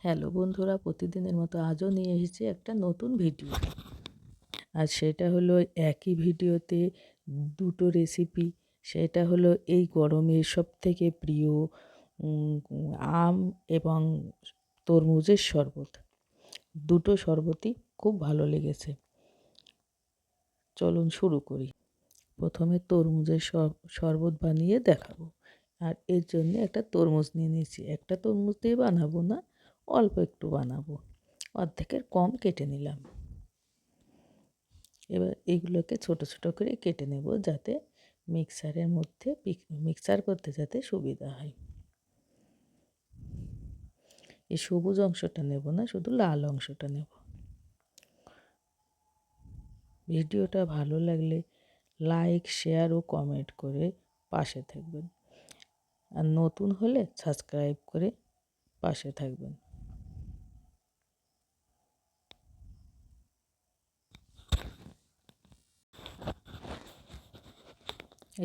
Hello বন্ধুরা, প্রতিদিনের মতো আজও নিয়ে এসেছি একটা নতুন ভিডিও। আর সেটা হলো একই ভিডিওতে দুটো রেসিপি। সেটা হলো এই গরমে সবথেকে প্রিয় উম, আম এবং তরমুজের শরবত। দুটো শরবতই খুব ভালো লেগেছে। চলুন শুরু করি। প্রথমে তরমুজের শরবত বানিয়ে দেখাবো। আর এর জন্য একটা তরমুজ নিয়ে নিয়েছি। একটা তরমুজ দিয়ে বানাবো না, অল্প একটু বানাবো। অর্ধেকের কম কেটে নিলাম। এবার এগুলোকে ছোট ছোট করে কেটে নেব, যাতে মিক্সারের মধ্যে মিক্সার করতে যাতে সুবিধা হয়। এই সবুজ অংশটা নেব না, শুধু লাল অংশটা নেব। ভিডিওটা ভালো লাগলে লাইক, শেয়ার ও কমেন্ট করে পাশে থাকবেন। আর নতুন হলে সাবস্ক্রাইব করে পাশে থাকবেন।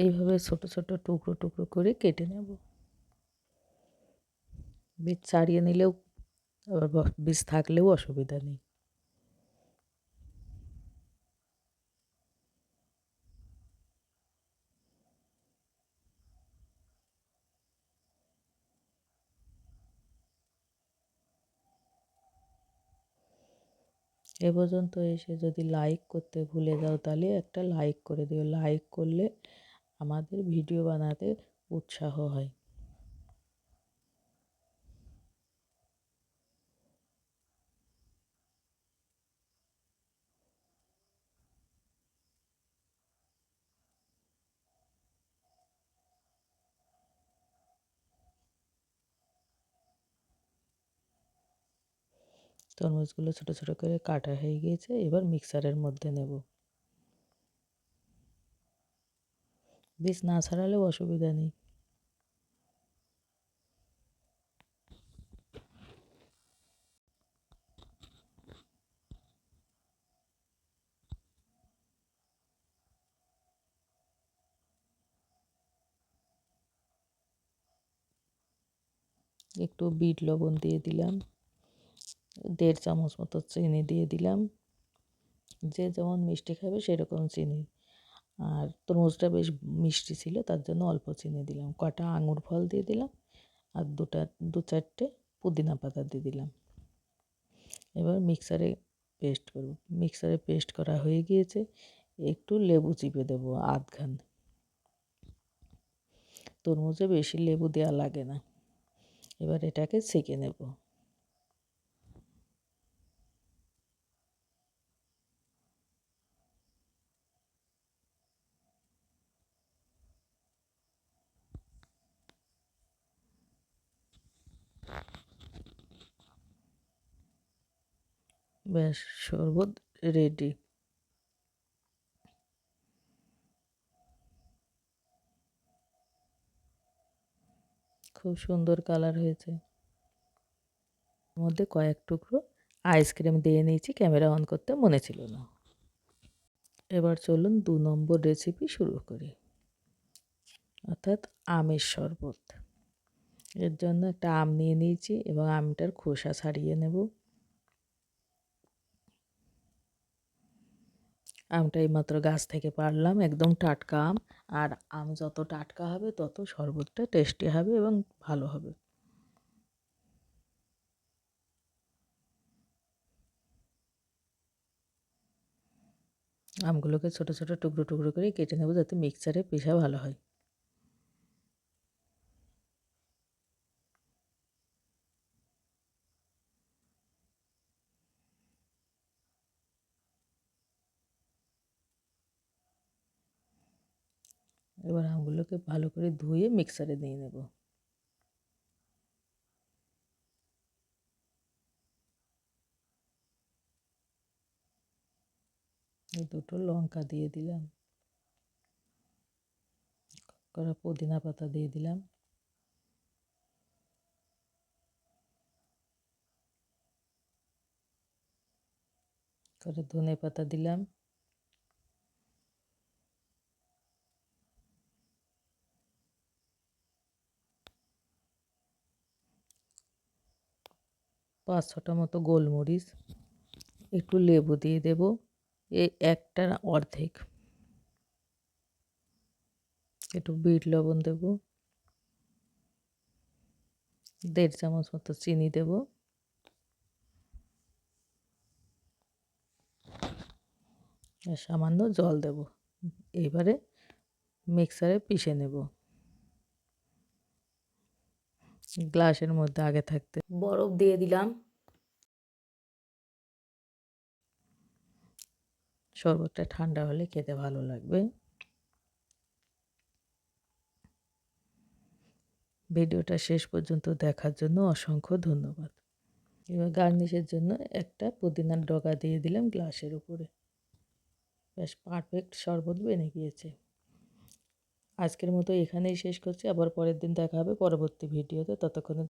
এইভাবে ছোট ছোট টুকরো টুকরো করে কেটে নেব। বীজ ছাড়িয়ে নিলেও, আবার বীজ থাকলেও অসুবিধা নেই। এ পর্যন্ত এসে যদি লাইক করতে ভুলে যাও, তাহলে একটা লাইক করে দিও। লাইক করলে আমাদের ভিডিও বানাতে উৎসাহ হয়। তরমুজগুলো ছোট ছোট করে কাটা হয়ে গিয়েছে। এবার মিক্সারের মধ্যে নেব। বীজ না ছাড়ালেও অসুবিধা নেই। একটু বিট লবণ দিয়ে দিলাম, 1.5 চামচ মতো চিনি দিয়ে দিলাম। যে যেমন মিষ্টি খাবে সেরকম চিনি। আর তরমুজটা বেশ মিষ্টি ছিল, তার জন্য অল্প চিনি দিলাম। কটা আঙুর ফল দিয়ে দিলাম, আর দু চারটে পুদিনা পাতা দিয়ে দিলাম। এবার মিক্সারে পেস্ট করব। মিক্সারে পেস্ট করা হয়ে গিয়েছে। একটু লেবু চিপে দেবো, আধখান। তরমুজে বেশি লেবু দেওয়া লাগে না। এবার এটাকে ছেঁকে নেব। ব্যাস, শরবত রেডি। খুব সুন্দর কালার হয়েছে। এর মধ্যে কয়েক টুকরো আইসক্রিম দিয়ে নিয়েছি, ক্যামেরা অন করতে মনে ছিল না। এবার চলুন 2 নম্বর রেসিপি শুরু করি, অর্থাৎ আমের শরবত। এর জন্য একটা আম নিয়ে নিয়েছি এবং আমটার খোসা ছাড়িয়ে নেব। আমটা এইমাত্র গাছ থেকে পাড়লাম, একদম টাটকা আম। আর আম যত টাটকা হবে তত শরবতটা টেস্টি হবে এবং ভালো হবে। আমগুলোকে ছোট ছোট টুকরো টুকরো করে কেটে নেব, যাতে মিক্সচারে পেশা ভালো হয়। এবার আমগুলোকে ভালো করে ধুয়ে মিক্সারে দিয়ে নেব। দুটো লঙ্কা দিয়ে দিলাম, করা পুদিনা পাতা দিয়ে দিলাম, করে ধনে পাতা দিলাম, 5-6টা মতো গোলমরিচ, একটু লেবু দিয়ে দেব, এই একটার অর্ধেক, একটু বিট লবণ দেব, 1.5 চামচ মতো চিনি দেব, আর সামান্য জল দেব। এবারে মিক্সারে পিষে নেব। গ্লাসের মধ্যে আগে থাকতে বরফ দিয়ে দিলাম। শরবতটা ঠান্ডা হলে খেতে ভালো লাগবে। ভিডিওটা শেষ পর্যন্ত দেখার জন্য অসংখ্য ধন্যবাদ। এবার গার্নিশের জন্য একটা পুদিনার ডগা দিয়ে দিলাম গ্লাসের উপরে। বেশ পারফেক্ট শরবত বেনে গিয়েছে। আজকের মতো এখানেই শেষ করছি। আবার পরের দিন দেখা হবে পরবর্তী ভিডিওতে। ততক্ষণে